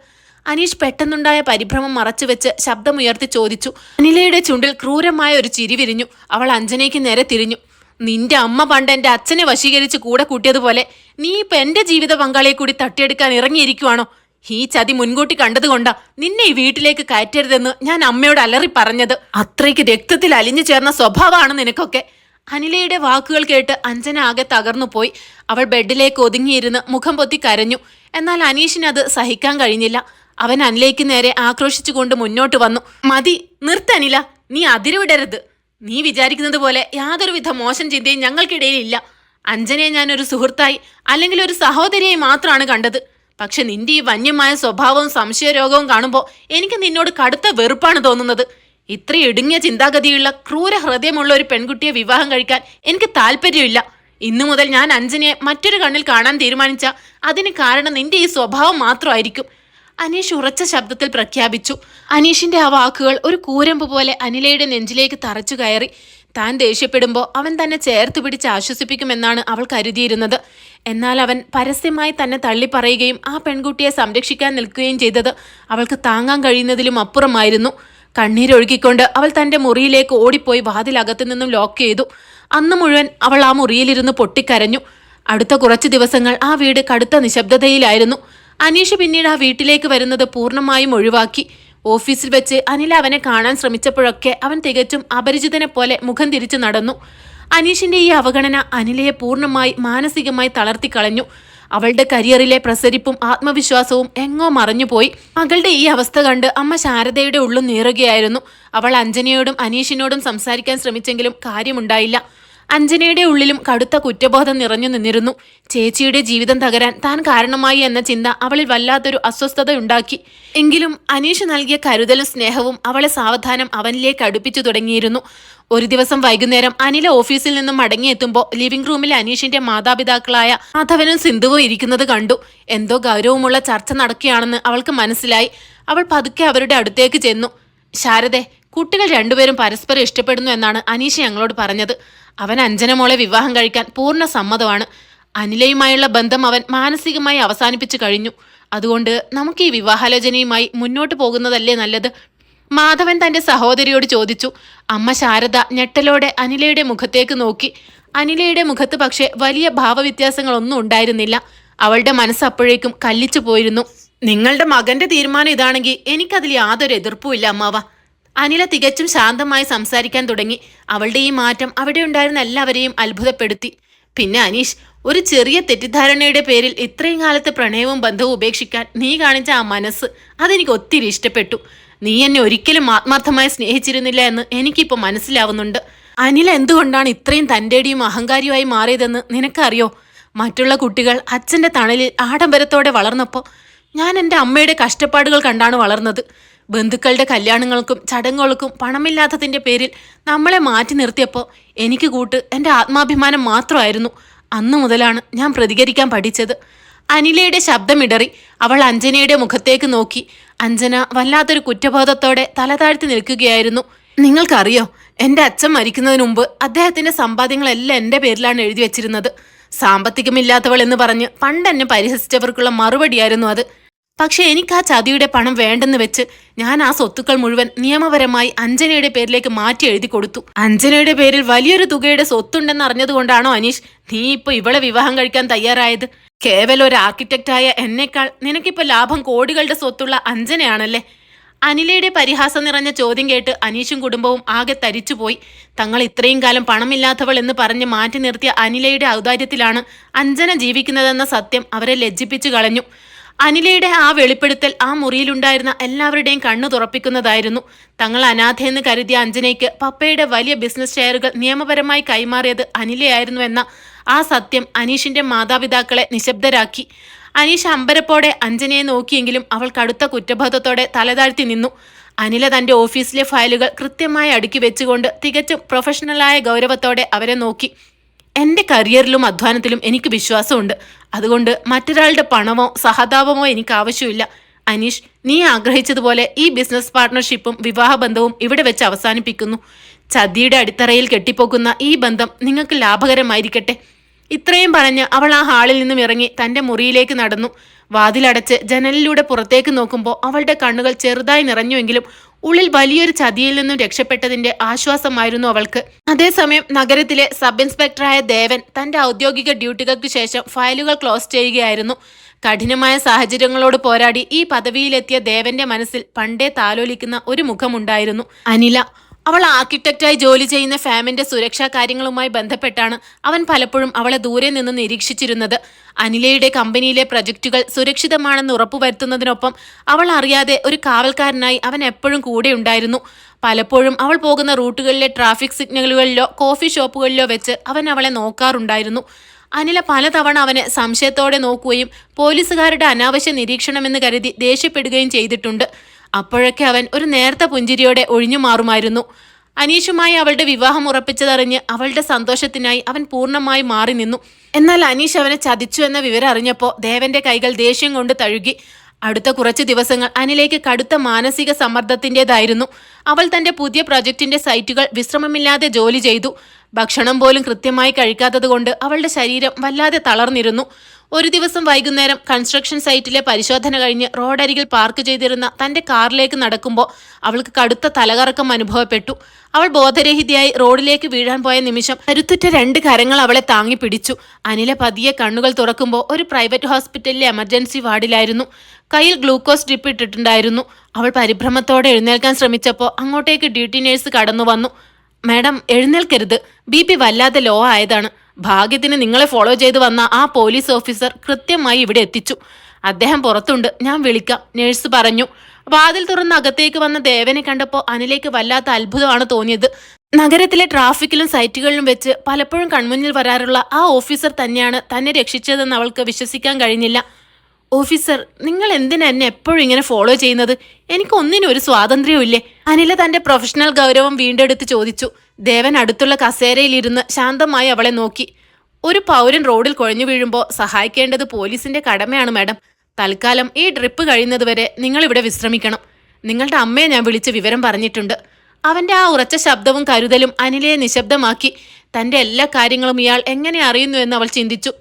അനീഷ് പെട്ടെന്നുണ്ടായ പരിഭ്രമം മറച്ചുവെച്ച് ശബ്ദമുയർത്തി ചോദിച്ചു. അനിലയുടെ ചുണ്ടിൽ ക്രൂരമായ ഒരു ചിരി വിരിഞ്ഞു. അവൾ അഞ്ജനയ്ക്ക് നേരെ തിരിഞ്ഞു. നിന്റെ അമ്മ പണ്ട് എന്റെ അച്ഛനെ വശീകരിച്ച് കൂടെ കൂട്ടിയതുപോലെ നീ ഇപ്പൊ എന്റെ ജീവിത പങ്കാളിയെ കൂടി തട്ടിയെടുക്കാൻ ഇറങ്ങിയിരിക്കുവാണോ? ഈ ചതി മുൻകൂട്ടി കണ്ടതുകൊണ്ടാ നിന്നെ ഈ വീട്ടിലേക്ക് കയറ്റരുതെന്ന് ഞാൻ അമ്മയോട് അലറി പറഞ്ഞത്. അത്രയ്ക്ക് രക്തത്തിൽ അലിഞ്ഞു ചേർന്ന സ്വഭാവമാണ് നിനക്കൊക്കെ. അനിലയുടെ വാക്കുകൾ കേട്ട് അഞ്ജന ആകെ തകർന്നു പോയി. അവൾ ബെഡിലേക്ക് ഒതുങ്ങിയിരുന്ന് മുഖം പൊത്തി കരഞ്ഞു. എന്നാൽ അനീഷിന് അത് സഹിക്കാൻ കഴിഞ്ഞില്ല. അവൻ അനിലേക്ക് നേരെ ആക്രോശിച്ചുകൊണ്ട് മുന്നോട്ട് വന്നു. മതി, നിർത്തനില, നീ അതിരുവിടരുത്. നീ വിചാരിക്കുന്നത് പോലെ യാതൊരുവിധ മോശം ചിന്തയും ഞങ്ങൾക്കിടയിലില്ല. അഞ്ജനയെ ഞാനൊരു സുഹൃത്തായി അല്ലെങ്കിൽ ഒരു സഹോദരിയായി മാത്രമാണ് കണ്ടത്. പക്ഷെ നിന്റെ ഈ വന്യമായ സ്വഭാവവും സംശയരോഗവും കാണുമ്പോൾ എനിക്ക് നിന്നോട് കടുത്ത വെറുപ്പാണ് തോന്നുന്നത്. ഇത്ര ഇടുങ്ങിയ ചിന്താഗതിയുള്ള ക്രൂര ഹൃദയമുള്ള ഒരു പെൺകുട്ടിയെ വിവാഹം കഴിക്കാൻ എനിക്ക് താല്പര്യമില്ല. ഇന്നു മുതൽ ഞാൻ അഞ്ജനയെ മറ്റൊരു കണ്ണിൽ കാണാൻ തീരുമാനിച്ച അതിന് കാരണം നിന്റെ ഈ സ്വഭാവം മാത്രമായിരിക്കും. അനീഷ് ഉറച്ച ശബ്ദത്തിൽ പ്രഖ്യാപിച്ചു. അനീഷിന്റെ ആ വാക്കുകൾ ഒരു കൂരമ്പ് പോലെ അനിലയുടെ നെഞ്ചിലേക്ക് തറച്ചു കയറി. താൻ ദേഷ്യപ്പെടുമ്പോൾ അവൻ തന്നെ ചേർത്ത് പിടിച്ച് ആശ്വസിപ്പിക്കുമെന്നാണ് അവൾ കരുതിയിരുന്നത്. എന്നാൽ അവൻ പരസ്യമായി തന്നെ തള്ളിപ്പറയുകയും ആ പെൺകുട്ടിയെ സംരക്ഷിക്കാൻ നിൽക്കുകയും ചെയ്തത് അവൾക്ക് താങ്ങാൻ കഴിയുന്നതിലും അപ്പുറമായിരുന്നു. കണ്ണീരൊഴുക്കിക്കൊണ്ട് അവൾ തന്റെ മുറിയിലേക്ക് ഓടിപ്പോയി വാതിലകത്തു നിന്നും ലോക്ക് ചെയ്തു. അന്ന് മുഴുവൻ അവൾ ആ മുറിയിലിരുന്ന് പൊട്ടിക്കരഞ്ഞു. അടുത്ത കുറച്ചു ദിവസങ്ങൾ ആ വീട് കടുത്ത നിശബ്ദതയിലായിരുന്നു. അനീഷ് പിന്നീട് ആ വീട്ടിലേക്ക് വരുന്നത് പൂർണ്ണമായും ഒഴിവാക്കി. ഓഫീസിൽ വെച്ച് അനില അവനെ കാണാൻ ശ്രമിച്ചപ്പോഴൊക്കെ അവൻ തികച്ചും അപരിചിതനെ പോലെ മുഖം തിരിച്ചു നടന്നു. അനീഷിന്റെ ഈ അവഗണന അനിലയെ പൂർണ്ണമായി മാനസികമായി തളർത്തിക്കളഞ്ഞു. അവളുടെ കരിയറിലെ പ്രസരിപ്പും ആത്മവിശ്വാസവും എങ്ങോ മറഞ്ഞുപോയി. മകളുടെ ഈ അവസ്ഥ കണ്ട് അമ്മ ശാരദയുടെ ഉള്ളും നീറുകയായിരുന്നു. അവൾ അഞ്ജനയോടും അനീഷിനോടും സംസാരിക്കാൻ ശ്രമിച്ചെങ്കിലും കാര്യമുണ്ടായില്ല. അഞ്ജനയുടെ ഉള്ളിലും കടുത്ത കുറ്റബോധം നിറഞ്ഞു നിന്നിരുന്നു. ചേച്ചിയുടെ ജീവിതം തകരാൻ താൻ കാരണമായി എന്ന ചിന്ത അവളിൽ വല്ലാത്തൊരു അസ്വസ്ഥത ഉണ്ടാക്കി. എങ്കിലും അനീഷ് നൽകിയ കരുതലും സ്നേഹവും അവളെ സാവധാനം അവനിലേക്ക് അടുപ്പിച്ചു തുടങ്ങിയിരുന്നു. ഒരു ദിവസം വൈകുന്നേരം അനില ഓഫീസിൽ നിന്നും മടങ്ങിയെത്തുമ്പോൾ ലിവിംഗ് റൂമിൽ അനീഷിന്റെ മാതാപിതാക്കളായ മാധവനും സിന്ധുവും ഇരിക്കുന്നത് കണ്ടു. എന്തോ ഗൗരവമുള്ള ചർച്ച നടക്കുകയാണെന്ന് അവൾക്ക് മനസ്സിലായി. അവൾ പതുക്കെ അവരുടെ അടുത്തേക്ക് ചെന്നു. ശാരദേ, കുട്ടികൾ രണ്ടുപേരും പരസ്പരം ഇഷ്ടപ്പെടുന്നു എന്നാണ് അനീഷ് ഞങ്ങളോട് പറഞ്ഞത്. അവൻ അഞ്ജന മോളെ വിവാഹം കഴിക്കാൻ പൂർണ്ണ സമ്മതമാണ്. അനിലയുമായുള്ള ബന്ധം അവൻ മാനസികമായി അവസാനിപ്പിച്ചു കഴിഞ്ഞു. അതുകൊണ്ട് നമുക്ക് ഈ വിവാഹാലോചനയുമായി മുന്നോട്ട് പോകുന്നതല്ലേ നല്ലത്? മാധവൻ തന്റെ സഹോദരിയോട് ചോദിച്ചു. അമ്മ ശാരദ ഞെട്ടലോടെ അനിലയുടെ മുഖത്തേക്ക് നോക്കി. അനിലയുടെ മുഖത്ത് പക്ഷേ വലിയ ഭാവവ്യത്യാസങ്ങളൊന്നും ഉണ്ടായിരുന്നില്ല. അവളുടെ മനസ്സ് അപ്പോഴേക്കും കല്ലിച്ചു പോയിരുന്നു. നിങ്ങളുടെ മകന്റെ തീരുമാനം ഇതാണെങ്കിൽ എനിക്കതിൽ യാതൊരു എതിർപ്പുമില്ല അമ്മാവ. അനില തികച്ചും ശാന്തമായി സംസാരിക്കാൻ തുടങ്ങി. അവളുടെ ഈ മാറ്റം അവിടെ ഉണ്ടായിരുന്ന എല്ലാവരെയും അത്ഭുതപ്പെടുത്തി. പിന്നെ അനീഷ്, ഒരു ചെറിയ തെറ്റിദ്ധാരണയുടെ പേരിൽ ഇത്രയും കാലത്തെ പ്രണയവും ബന്ധവും ഉപേക്ഷിക്കാൻ നീ കാണിച്ച ആ മനസ്സ് അതെനിക്ക് ഒത്തിരി ഇഷ്ടപ്പെട്ടു. നീ എന്നെ ഒരിക്കലും ആത്മാർത്ഥമായി സ്നേഹിച്ചിരുന്നില്ല എന്ന് എനിക്കിപ്പോൾ മനസ്സിലാവുന്നുണ്ട്. അനില എന്തുകൊണ്ടാണ് ഇത്രയും തൻ്റെടിയും അഹങ്കാരിയുമായി മാറിയതെന്ന് നിനക്കറിയോ? മറ്റുള്ള കുട്ടികൾ അച്ഛൻ്റെ തണലിൽ ആഡംബരത്തോടെ വളർന്നപ്പോൾ ഞാൻ എൻ്റെ അമ്മയുടെ കഷ്ടപ്പാടുകൾ കണ്ടാണ് വളർന്നത്. ബന്ധുക്കളുടെ കല്യാണങ്ങൾക്കും ചടങ്ങുകൾക്കും പണമില്ലാത്തതിൻ്റെ പേരിൽ നമ്മളെ മാറ്റി നിർത്തിയപ്പോൾ എനിക്ക് കൂട്ട് എൻ്റെ ആത്മാഭിമാനം മാത്രമായിരുന്നു. അന്നു മുതലാണ് ഞാൻ പ്രതികരിക്കാൻ പഠിച്ചത്. അനിലയുടെ ശബ്ദമിടറി. അവൾ അഞ്ജനയുടെ മുഖത്തേക്ക് നോക്കി. അഞ്ജന വല്ലാത്തൊരു കുറ്റബോധത്തോടെ തലതാഴ്ത്തി നിൽക്കുകയായിരുന്നു. നിങ്ങൾക്കറിയോ, എന്റെ അച്ഛൻ മരിക്കുന്നതിന് മുമ്പ് അദ്ദേഹത്തിന്റെ സമ്പാദ്യങ്ങളെല്ലാം എന്റെ പേരിലാണ് എഴുതി വെച്ചിരുന്നത്. സാമ്പത്തികമില്ലാത്തവൾ എന്ന് പറഞ്ഞ് പണ്ട് എന്നെ പരിഹസിച്ചവർക്കുള്ള മറുപടിയായിരുന്നു അത്. പക്ഷെ എനിക്ക് ആ ചതിയുടെ പണം വേണ്ടെന്ന് വെച്ച് ഞാൻ ആ സ്വത്തുക്കൾ മുഴുവൻ നിയമപരമായി അഞ്ജനയുടെ പേരിലേക്ക് മാറ്റി എഴുതി കൊടുത്തു. അഞ്ജനയുടെ പേരിൽ വലിയൊരു തുകയുടെ സ്വത്തുണ്ടെന്ന് അറിഞ്ഞതുകൊണ്ടാണോ അനീഷ് നീ ഇപ്പൊ ഇവളെ വിവാഹം കഴിക്കാൻ തയ്യാറായത്? കേവലം ഒരു ആർക്കിടെക്റ്റായ എന്നെക്കാൾ നിനക്കിപ്പോ ലാഭം കോടികളുടെ സ്വത്തുള്ള അഞ്ജനയാണല്ലേ? അനിലയുടെ പരിഹാസം നിറഞ്ഞ ചോദ്യം കേട്ട് അനീഷും കുടുംബവും ആകെ തരിച്ചുപോയി. തങ്ങൾ ഇത്രയും കാലം പണമില്ലാത്തവൾ എന്ന് പറഞ്ഞ് മാറ്റി നിർത്തിയ അനിലയുടെ ഔദാര്യത്തിലാണ് അഞ്ജന ജീവിക്കുന്നതെന്ന സത്യം അവരെ ലജ്ജിപ്പിച്ചു കളഞ്ഞു. അനിലയുടെ ആ വെളിപ്പെടുത്തൽ ആ മുറിയിലുണ്ടായിരുന്ന എല്ലാവരുടെയും കണ്ണു തുറപ്പിക്കുന്നതായിരുന്നു. തങ്ങൾ അനാഥയെന്ന് കരുതിയ അഞ്ജനയ്ക്ക് പപ്പയുടെ വലിയ ബിസിനസ് ഷെയറുകൾ നിയമപരമായി കൈമാറിയത് അനിലയായിരുന്നു എന്ന ആ സത്യം അനീഷിന്റെ മാതാപിതാക്കളെ നിശബ്ദരാക്കി. അനീഷ് അമ്പരപ്പോടെ അഞ്ജനയെ നോക്കിയെങ്കിലും അവൾ കടുത്ത കുറ്റബോധത്തോടെ തലതാഴ്ത്തി നിന്നു. അനില തന്റെ ഓഫീസിലെ ഫയലുകൾ കൃത്യമായി അടുക്കി വെച്ചുകൊണ്ട് തികച്ചും പ്രൊഫഷണലായ ഗൗരവത്തോടെ അവരെ നോക്കി. എന്റെ കരിയറിലും അധ്വാനത്തിലും എനിക്ക് വിശ്വാസമുണ്ട്. അതുകൊണ്ട് മറ്റൊരാളുടെ പണമോ സഹതാപമോ എനിക്ക് ആവശ്യമില്ല. അനീഷ്, നീ ആഗ്രഹിച്ചതുപോലെ ഈ ബിസിനസ് പാർട്ട്ണർഷിപ്പും വിവാഹബന്ധവും ഇവിടെ വെച്ച് അവസാനിപ്പിക്കുന്നു. ചതിയുടെ അടിത്തറയിൽ കെട്ടിപ്പോക്കുന്ന ഈ ബന്ധം നിങ്ങൾക്ക് ലാഭകരമായിരിക്കട്ടെ. ഇത്രയും പറഞ്ഞ് അവൾ ആ ഹാളിൽ നിന്നും ഇറങ്ങി തന്റെ മുറിയിലേക്ക് നടന്നു. വാതിലടച്ച് ജനലിലൂടെ പുറത്തേക്ക് നോക്കുമ്പോൾ അവളുടെ കണ്ണുകൾ ചെറുതായി നിറഞ്ഞുവെങ്കിലും ഉള്ളിൽ വലിയൊരു ചതിയിൽ നിന്നും രക്ഷപ്പെട്ടതിന്റെ ആശ്വാസമായിരുന്നു അവൾക്ക്. അതേസമയം നഗരത്തിലെ സബ് ഇൻസ്പെക്ടറായ ദേവൻ തന്റെ ഔദ്യോഗിക ഡ്യൂട്ടികൾക്ക് ശേഷം ഫയലുകൾ ക്ലോസ് ചെയ്യുകയായിരുന്നു. കഠിനമായ സാഹചര്യങ്ങളോട് പോരാടി ഈ പദവിയിലെത്തിയ ദേവന്റെ മനസ്സിൽ പണ്ടേ താലോലിക്കുന്ന ഒരു മുഖമുണ്ടായിരുന്നു, അനില. അവൾ ആർക്കിടെക്റ്റായി ജോലി ചെയ്യുന്ന ഫാമിന്റെ സുരക്ഷാ കാര്യങ്ങളുമായി ബന്ധപ്പെട്ടാണ് അവൻ പലപ്പോഴും അവളെ ദൂരെ നിന്ന് നിരീക്ഷിച്ചിരുന്നത്. അനിലയുടെ കമ്പനിയിലെ പ്രൊജക്റ്റുകൾ സുരക്ഷിതമാണെന്ന് ഉറപ്പുവരുത്തുന്നതിനൊപ്പം അവൾ അറിയാതെ ഒരു കാവൽക്കാരനായി അവൻ എപ്പോഴും കൂടെ ഉണ്ടായിരുന്നു. പലപ്പോഴും അവൾ പോകുന്ന റൂട്ടുകളിലെ ട്രാഫിക് സിഗ്നലുകളിലോ കോഫി ഷോപ്പുകളിലോ വെച്ച് അവൻ അവളെ നോക്കാറുണ്ടായിരുന്നു. അനില പലതവണ അവനെ സംശയത്തോടെ നോക്കുകയും പോലീസുകാരുടെ അനാവശ്യ നിരീക്ഷണമെന്ന് കരുതി ദേഷ്യപ്പെടുകയും ചെയ്തിട്ടുണ്ട്. അപ്പോഴൊക്കെ അവൻ ഒരു നേർത്ത പുഞ്ചിരിയോടെ ഒഴിഞ്ഞു മാറുമായിരുന്നു. അനീഷുമായി അവളുടെ വിവാഹം ഉറപ്പിച്ചതറിഞ്ഞ് അവളുടെ സന്തോഷത്തിനായി അവൻ പൂർണ്ണമായി മാറി നിന്നു. എന്നാൽ അനീഷ് അവനെ ചതിച്ചു എന്ന വിവരം അറിഞ്ഞപ്പോൾ ദേവന്റെ കൈകൾ ദേഷ്യം കൊണ്ട് തഴുകി. അടുത്ത കുറച്ച് ദിവസങ്ങൾ അനിലേക്ക് കടുത്ത മാനസിക സമ്മർദ്ദത്തിൻ്റെതായിരുന്നു. അവൾ തന്റെ പുതിയ പ്രൊജക്ടിന്റെ സൈറ്റുകൾ വിശ്രമമില്ലാതെ ജോലി ചെയ്തു. ഭക്ഷണം പോലും കൃത്യമായി കഴിക്കാത്തതുകൊണ്ട് അവളുടെ ശരീരം വല്ലാതെ തളർന്നിരുന്നു. ഒരു ദിവസം വൈകുന്നേരം കൺസ്ട്രക്ഷൻ സൈറ്റിലെ പരിശോധന കഴിഞ്ഞ് റോഡരികിൽ പാർക്ക് ചെയ്തിരുന്ന തന്റെ കാറിലേക്ക് നടക്കുമ്പോൾ അവൾക്ക് കടുത്ത തലകറക്കം അനുഭവപ്പെട്ടു. അവൾ ബോധരഹിതയായി റോഡിലേക്ക് വീഴാൻ പോയ നിമിഷം കരുത്തുറ്റ 2 കരങ്ങൾ അവളെ താങ്ങി പിടിച്ചു. അനില പതിയെ കണ്ണുകൾ തുറക്കുമ്പോൾ ഒരു പ്രൈവറ്റ് ഹോസ്പിറ്റലിലെ എമർജൻസി വാർഡിലായിരുന്നു. കയ്യിൽ ഗ്ലൂക്കോസ് ഡ്രിപ്പ് ഇട്ടിട്ടുണ്ടായിരുന്നു. അവൾ പരിഭ്രമത്തോടെ എഴുന്നേൽക്കാൻ ശ്രമിച്ചപ്പോൾ അങ്ങോട്ടേക്ക് ഡ്യൂട്ടി നേഴ്സ് കടന്നു വന്നു. മാഡം, എഴുന്നേൽക്കരുത്, BP വല്ലാതെ ലോ ആയതാണ്. ഭാഗ്യത്തിന് നിങ്ങളെ ഫോളോ ചെയ്ത് വന്ന ആ പോലീസ് ഓഫീസർ കൃത്യമായി ഇവിടെ എത്തിച്ചു. അദ്ദേഹം പുറത്തുണ്ട്, ഞാൻ വിളിക്കാം, നേഴ്സ് പറഞ്ഞു. വാതിൽ തുറന്ന് അകത്തേക്ക് വന്ന ദേവനെ കണ്ടപ്പോൾ അനിലേക്ക് വല്ലാത്ത അത്ഭുതമാണ് തോന്നിയത്. നഗരത്തിലെ ട്രാഫിക്കിലും സൈറ്റുകളിലും വെച്ച് പലപ്പോഴും കൺമുന്നിൽ വരാറുള്ള ആ ഓഫീസർ തന്നെയാണ് തന്നെ രക്ഷിച്ചതെന്ന് അവൾക്ക് വിശ്വസിക്കാൻ കഴിഞ്ഞില്ല. ഓഫീസർ, നിങ്ങൾ എന്തിനാ എന്നെ എപ്പോഴും ഇങ്ങനെ ഫോളോ ചെയ്യുന്നത്? എനിക്ക് ഒന്നിനും ഒരു സ്വാതന്ത്ര്യവും ഇല്ലേ? അനില തന്റെ പ്രൊഫഷണൽ ഗൗരവം വീണ്ടെടുത്ത് ചോദിച്ചു. ദേവൻ അടുത്തുള്ള കസേരയിലിരുന്ന് ശാന്തമായി അവളെ നോക്കി. ഒരു പൗരൻ റോഡിൽ കുഴഞ്ഞു വീഴുമ്പോൾ സഹായിക്കേണ്ടത് പോലീസിന്റെ കടമയാണ് മാഡം. തൽക്കാലം ഈ ഡ്രിപ്പ് കഴിയുന്നതുവരെ നിങ്ങൾ ഇവിടെ വിശ്രമിക്കണം. നിങ്ങളുടെ അമ്മയെ ഞാൻ വിളിച്ച് വിവരം പറഞ്ഞിട്ടുണ്ട്. അവന്റെ ആ ഉറച്ച ശബ്ദവും കരുതലും അനിലയെ നിശബ്ദമാക്കി. തന്റെ എല്ലാ കാര്യങ്ങളും ഇയാൾ എങ്ങനെ അറിയുന്നു എന്ന് അവൾ ചിന്തിച്ചു.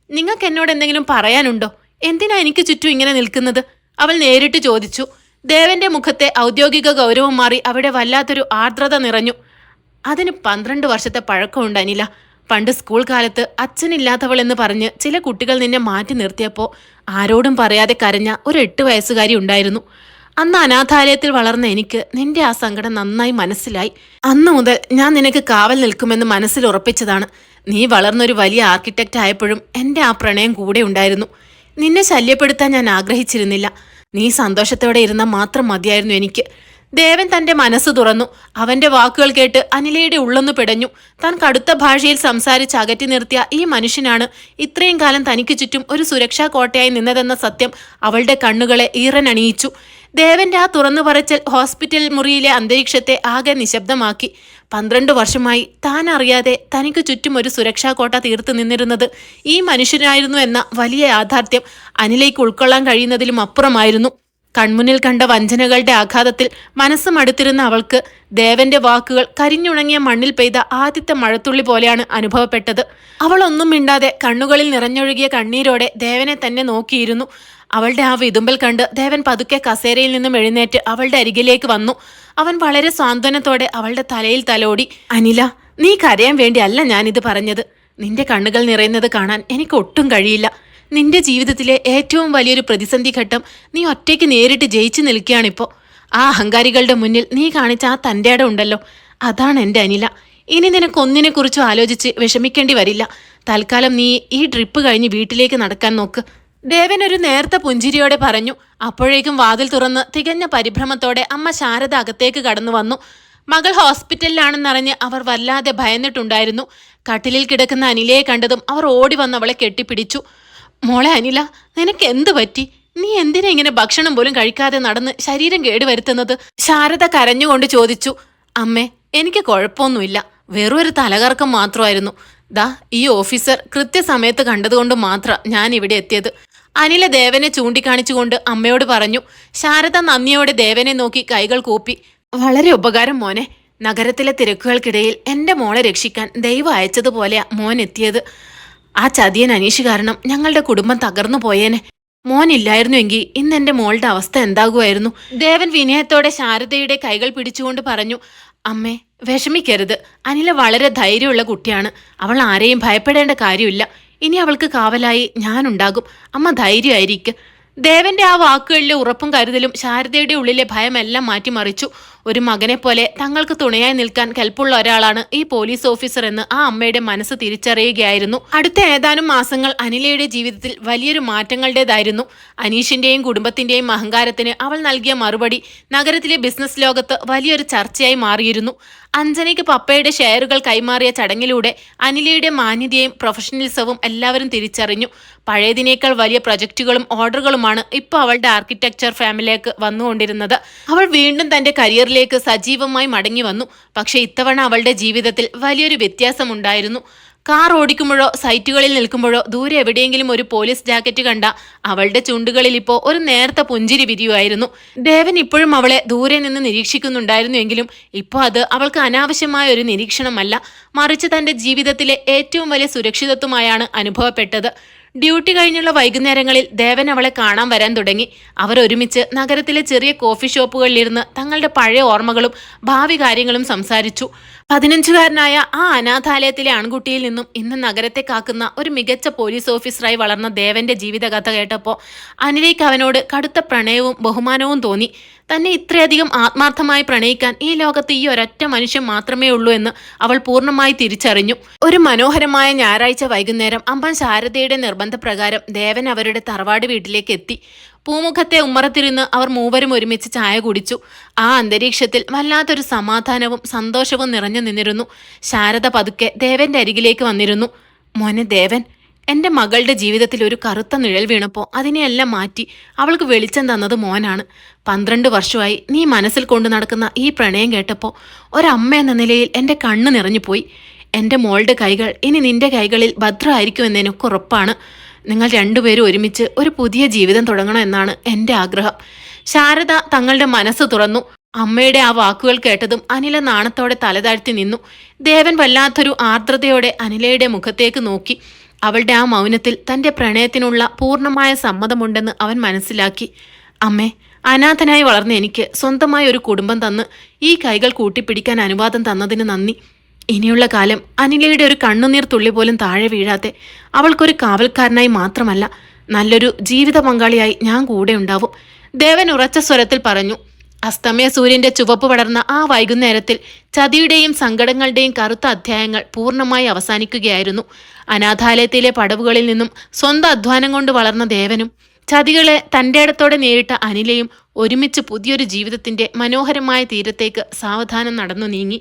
നിങ്ങൾക്ക് എന്നോട് എന്തെങ്കിലും പറയാനുണ്ടോ? എന്തിനാ എനിക്ക് ചുറ്റും ഇങ്ങനെ നിൽക്കുന്നത്? അവൾ നേരിട്ട് ചോദിച്ചു. ദേവന്റെ മുഖത്തെ ഔദ്യോഗിക ഗൗരവം മാറി അവിടെ വല്ലാത്തൊരു ആർദ്രത നിറഞ്ഞു. അതിന് 12 വർഷത്തെ പഴക്കമുണ്ട് അനില. പണ്ട് സ്കൂൾ കാലത്ത് അച്ഛനില്ലാത്തവൾ എന്ന് പറഞ്ഞ് ചില കുട്ടികൾ നിന്നെ മാറ്റി നിർത്തിയപ്പോൾ ആരോടും പറയാതെ കരഞ്ഞ ഒരു 8 വയസ്സുകാരി ഉണ്ടായിരുന്നു. അന്ന് അനാഥാലയത്തിൽ വളർന്ന എനിക്ക് നിന്റെ ആ സങ്കടം നന്നായി മനസ്സിലായി. അന്നു മുതൽ ഞാൻ നിനക്ക് കാവൽ നിൽക്കുമെന്ന് മനസ്സിൽ ഉറപ്പിച്ചതാണ്. നീ വളർന്നൊരു വലിയ ആർക്കിടെക്റ്റ് ആയപ്പോഴും എൻ്റെ ആ പ്രണയം കൂടെ ഉണ്ടായിരുന്നു. നിന്നെ ശല്യപ്പെടുത്താൻ ഞാൻ ആഗ്രഹിച്ചിരുന്നില്ല. നീ സന്തോഷത്തോടെ ഇരുന്നാൽ മാത്രം മതിയായിരുന്നു എനിക്ക്. ദേവൻ തന്റെ മനസ്സ് തുറന്നു. അവന്റെ വാക്കുകൾ കേട്ട് അനിലയുടെ ഉള്ളൊന്നു പിടഞ്ഞു. താൻ കടുത്ത ഭാഷയിൽ സംസാരിച്ച് അകറ്റി നിർത്തിയ ഈ മനുഷ്യനാണ് ഇത്രയും കാലം തനിക്ക് ചുറ്റും ഒരു സുരക്ഷാ കോട്ടയായി നിന്നതെന്ന സത്യം അവളുടെ കണ്ണുകളെ ഈറനണിയിച്ചു. ദേവന്റെ ആ തുറന്നു പറച്ചൽ ഹോസ്പിറ്റൽ മുറിയിലെ അന്തരീക്ഷത്തെ ആകെ നിശബ്ദമാക്കി. 12 വർഷമായി താൻ അറിയാതെ തനിക്ക് ചുറ്റും ഒരു സുരക്ഷാ കോട്ട തീർത്തു നിന്നിരുന്നത് ഈ മനുഷ്യനായിരുന്നു എന്ന വലിയ യാഥാർത്ഥ്യം അനിലേക്ക് ഉൾക്കൊള്ളാൻ കഴിയുന്നതിലും അപ്പുറമായിരുന്നു. കൺമുന്നിൽ കണ്ട വഞ്ചനകളുടെ ആഘാതത്തിൽ മനസ്സ് മടുത്തിരുന്ന അവൾക്ക് ദേവന്റെ വാക്കുകൾ കരിഞ്ഞുണങ്ങിയ മണ്ണിൽ പെയ്ത ആദ്യത്തെ മഴത്തുള്ളി പോലെയാണ് അനുഭവപ്പെട്ടത്. അവൾ ഒന്നും മിണ്ടാതെ കണ്ണുകളിൽ നിറഞ്ഞൊഴുകിയ കണ്ണീരോടെ ദേവനെ തന്നെ നോക്കിയിരുന്നു. അവളുടെ ആ വിതുമ്പൽ കണ്ട് ദേവൻ പതുക്കെ കസേരയിൽ നിന്നും എഴുന്നേറ്റ് അവളുടെ അരികിലേക്ക് വന്നു. അവൻ വളരെ സാന്ത്വനത്തോടെ അവളുടെ തലയിൽ തലോടി. അനില, നീ കരയാൻ വേണ്ടിയല്ല ഞാനിത് പറഞ്ഞത്. നിന്റെ കണ്ണുകൾ നിറയുന്നത് കാണാൻ എനിക്ക് ഒട്ടും കഴിയില്ല. നിന്റെ ജീവിതത്തിലെ ഏറ്റവും വലിയൊരു പ്രതിസന്ധി ഘട്ടം നീ ഒറ്റയ്ക്ക് നേരിട്ട് ജയിച്ചു നിൽക്കുകയാണിപ്പോൾ. ആ അഹങ്കാരികളുടെ മുന്നിൽ നീ കാണിച്ച ആ തൻ്റെ ഇടം ഉണ്ടല്ലോ, അതാണ് എൻ്റെ അനില. ഇനി നിനക്കൊന്നിനെക്കുറിച്ചും ആലോചിച്ച് വിഷമിക്കേണ്ടി വരില്ല. തൽക്കാലം നീ ഈ ട്രിപ്പ് കഴിഞ്ഞ് വീട്ടിലേക്ക് നടക്കാൻ നോക്ക്. ദേവൻ ഒരു നേർത്ത പുഞ്ചിരിയോടെ പറഞ്ഞു. അപ്പോഴേക്കും വാതിൽ തുറന്ന് തികഞ്ഞ പരിഭ്രമത്തോടെ അമ്മ ശാരദ അകത്തേക്ക് കടന്നു വന്നു. മകൾ ഹോസ്പിറ്റലിലാണെന്നറിഞ്ഞ് അവർ വല്ലാതെ ഭയന്നിട്ടുണ്ടായിരുന്നു. കട്ടിലിൽ കിടക്കുന്ന അനിലയെ കണ്ടതും അവർ ഓടി വന്ന് അവളെ കെട്ടിപ്പിടിച്ചു. മോളെ അനില, നിനക്ക് എന്ത് പറ്റി? നീ എന്തിനാ ഇങ്ങനെ ഭക്ഷണം പോലും കഴിക്കാതെ നടന്ന് ശരീരം കേടുവരുത്തുന്നത്? ശാരദ കരഞ്ഞുകൊണ്ട് ചോദിച്ചു. അമ്മേ, എനിക്ക് കുഴപ്പമൊന്നുമില്ല, വെറും ഒരു തലകറക്കം മാത്രമായിരുന്നു. ദാ ഈ ഓഫീസർ കൃത്യസമയത്ത് കണ്ടതുകൊണ്ട് മാത്രം ഞാൻ ഇവിടെ എത്തിയത്. അനില ദേവനെ ചൂണ്ടിക്കാണിച്ചുകൊണ്ട് അമ്മയോട് പറഞ്ഞു. ശാരദ നന്ദിയോടെ ദേവനെ നോക്കി കൈകൾ കൂപ്പി. വളരെ ഉപകാരം മോനെ. നഗരത്തിലെ തിരക്കുകൾക്കിടയിൽ എൻ്റെ മോളെ രക്ഷിക്കാൻ ദൈവം അയച്ചതുപോലെയാ മോൻ എത്തിയത്. ആ ചതിയൻ അനീഷ് കാരണം ഞങ്ങളുടെ കുടുംബം തകർന്നു പോയേനെ. മോനില്ലായിരുന്നുവെങ്കിൽ ഇന്ന് എൻ്റെ മോളുടെ അവസ്ഥ എന്താകുമായിരുന്നു? ദേവൻ വിനയത്തോടെ ശാരദയുടെ കൈകൾ പിടിച്ചുകൊണ്ട് പറഞ്ഞു. അമ്മേ, വിഷമിക്കരുത്. അനില വളരെ ധൈര്യമുള്ള കുട്ടിയാണ്. അവൾ ആരെയും ഭയപ്പെടേണ്ട കാര്യമില്ല. ഇനി അവൾക്ക് കാവലായി ഞാനുണ്ടാകും. അമ്മ ധൈര്യമായിരിക്കും. ദേവന്റെ ആ വാക്കുകളിലെ ഉറപ്പും കരുതലും ശാരദയുടെ ഉള്ളിലെ ഭയമെല്ലാം മാറ്റിമറിച്ചു. ഒരു മകനെ പോലെ തങ്ങൾക്ക് തുണയായി നിൽക്കാൻ കെൽപ്പുള്ള ഒരാളാണ് ഈ പോലീസ് ഓഫീസർ എന്ന് ആ അമ്മയുടെ മനസ്സ് തിരിച്ചറിയുകയായിരുന്നു. അടുത്ത ഏതാനും മാസങ്ങൾ അനിലയുടെ ജീവിതത്തിൽ വലിയൊരു മാറ്റങ്ങളുടേതായിരുന്നു. അനീഷിന്റെയും കുടുംബത്തിന്റെയും അഹങ്കാരത്തിന് അവൾ നൽകിയ മറുപടി നഗരത്തിലെ ബിസിനസ് ലോകത്ത് വലിയൊരു ചർച്ചയായി മാറിയിരുന്നു. അഞ്ജനയ്ക്ക് പപ്പയുടെ ഷെയറുകൾ കൈമാറിയ ചടങ്ങിലൂടെ അനിലയുടെ മാന്യതയും പ്രൊഫഷണലിസവും എല്ലാവരും തിരിച്ചറിഞ്ഞു. പഴയതിനേക്കാൾ വലിയ പ്രൊജക്റ്റുകളും ഓർഡറുകളുമാണ് ഇപ്പോൾ അവളുടെ ആർക്കിടെക്ചർ ഫാമിലേക്ക് വന്നുകൊണ്ടിരുന്നത്. അവൾ വീണ്ടും തന്റെ കരിയറിലേക്ക് സജീവമായി മടങ്ങി വന്നു. പക്ഷേ ഇത്തവണ അവളുടെ ജീവിതത്തിൽ വലിയൊരു വ്യത്യാസമുണ്ടായിരുന്നു. കാർ ഓടിക്കുമ്പോഴോ സൈറ്റുകളിൽ നിൽക്കുമ്പോഴോ ദൂരെ എവിടെയെങ്കിലും ഒരു പോലീസ് ജാക്കറ്റ് കണ്ട അവളുടെ ചുണ്ടുകളിൽ ഇപ്പോൾ ഒരു നേർത്ത പുഞ്ചിരി വിരിയുമായിരുന്നു. ദേവൻ ഇപ്പോഴും അവളെ ദൂരെ നിന്ന് നിരീക്ഷിക്കുന്നുണ്ടായിരുന്നുവെങ്കിലും ഇപ്പോൾ അത് അവൾക്ക് അനാവശ്യമായ ഒരു നിരീക്ഷണമല്ല, മറിച്ച് തന്റെ ജീവിതത്തിലെ ഏറ്റവും വലിയ സുരക്ഷിതത്വമായാണ് അനുഭവപ്പെട്ടത്. ഡ്യൂട്ടി കഴിഞ്ഞുള്ള വൈകുന്നേരങ്ങളിൽ ദേവൻ അവളെ കാണാൻ വരാൻ തുടങ്ങി. അവർ ഒരുമിച്ച് നഗരത്തിലെ ചെറിയ കോഫി ഷോപ്പുകളിലിരുന്ന് തങ്ങളുടെ പഴയ ഓർമ്മകളും ഭാവി കാര്യങ്ങളും സംസാരിച്ചു. 15കാരനായ ആ അനാഥാലയത്തിലെ ആൺകുട്ടിയിൽ നിന്നും ഇന്ന് നഗരത്തെ കാക്കുന്ന ഒരു മികച്ച പോലീസ് ഓഫീസറായി വളർന്ന ദേവന്റെ ജീവിതകഥ കേട്ടപ്പോൾ അനിലയ്ക്ക് അവനോട് കടുത്ത പ്രണയവും ബഹുമാനവും തോന്നി. തന്നെ ഇത്രയധികം ആത്മാർത്ഥമായി പ്രണയിക്കാൻ ഈ ലോകത്ത് ഈ ഒരൊറ്റ മനുഷ്യൻ മാത്രമേ ഉള്ളൂ എന്ന് അവൾ പൂർണ്ണമായി തിരിച്ചറിഞ്ഞു. ഒരു മനോഹരമായ ഞായറാഴ്ച വൈകുന്നേരം അമ്മ ശാരദയുടെ നിർബന്ധപ്രകാരം ദേവൻ അവരുടെ തറവാട് വീട്ടിലേക്ക് എത്തി. പൂമുഖത്തെ ഉമ്മറത്തിരുന്ന് അവർ മൂവരും ഒരുമിച്ച് ചായ കുടിച്ചു. ആ അന്തരീക്ഷത്തിൽ വല്ലാത്തൊരു സമാധാനവും സന്തോഷവും നിറഞ്ഞു നിന്നിരുന്നു. ശാരദ പതുക്കെ ദേവന്റെ അരികിലേക്ക് വന്നിരുന്നു. മോനെ ദേവൻ, എൻ്റെ മകളുടെ ജീവിതത്തിൽ ഒരു കറുത്ത നിഴൽ വീണപ്പോൾ അതിനെയെല്ലാം മാറ്റി അവൾക്ക് വെളിച്ചം തന്നത് മോനാണ്. 12 വർഷമായി നീ മനസ്സിൽ കൊണ്ടു നടക്കുന്ന ഈ പ്രണയം കേട്ടപ്പോൾ ഒരമ്മ എന്ന നിലയിൽ എൻ്റെ കണ്ണ് നിറഞ്ഞുപോയി. എൻ്റെ മോളുടെ കൈകൾ ഇനി നിന്റെ കൈകളിൽ ഭദ്രമായിരിക്കുമെന്നെനിക്ക് ഉറപ്പാണ്. നിങ്ങൾ രണ്ടുപേരും ഒരുമിച്ച് ഒരു പുതിയ ജീവിതം തുടങ്ങണമെന്നാണ് എൻ്റെ ആഗ്രഹം. ശാരദ തങ്ങളുടെ മനസ്സ് തുറന്നു. അമ്മയുടെ ആ വാക്കുകൾ കേട്ടതും അനില നാണത്തോടെ തലതാഴ്ത്തി നിന്നു. ദേവൻ വല്ലാത്തൊരു ആർദ്രതയോടെ അനിലയുടെ മുഖത്തേക്ക് നോക്കി. അവളുടെ ആ മൗനത്തിൽ തൻ്റെ പ്രണയത്തിനുള്ള പൂർണ്ണമായ സമ്മതമുണ്ടെന്ന് അവൻ മനസ്സിലാക്കി. അമ്മേ, അനാഥനായി വളർന്ന എനിക്ക് സ്വന്തമായ ഒരു കുടുംബം തന്ന് ഈ കൈകൾ കൂട്ടിപ്പിടിക്കാൻ അനുവാദം തന്നതിന് നന്ദി. ഇനിയുള്ള കാലം അനിലയുടെ ഒരു കണ്ണുനീർ തുള്ളി പോലും താഴെ വീഴാതെ അവൾക്കൊരു കാവൽക്കാരനായി മാത്രമല്ല, നല്ലൊരു ജീവിത പങ്കാളിയായി ഞാൻ കൂടെ ഉണ്ടാവും. ദേവൻ ഉറച്ച സ്വരത്തിൽ പറഞ്ഞു. അസ്തമയ സൂര്യന്റെ ചുവപ്പ് പടർന്ന ആ വൈകുന്നേരത്തിൽ ചതിയുടെയും സങ്കടങ്ങളുടെയും കറുത്ത അധ്യായങ്ങൾ പൂർണ്ണമായി അവസാനിക്കുകയായിരുന്നു. അനാഥാലയത്തിലെ പടവുകളിൽ നിന്നും സ്വന്തം അധ്വാനം കൊണ്ട് വളർന്ന ദേവനും ചതികളെ തൻ്റെ ഇടത്തോടെ നേരിട്ട അനിലയും ഒരുമിച്ച് പുതിയൊരു ജീവിതത്തിന്റെ മനോഹരമായ തീരത്തേക്ക് സാവധാനം നടന്നു നീങ്ങി.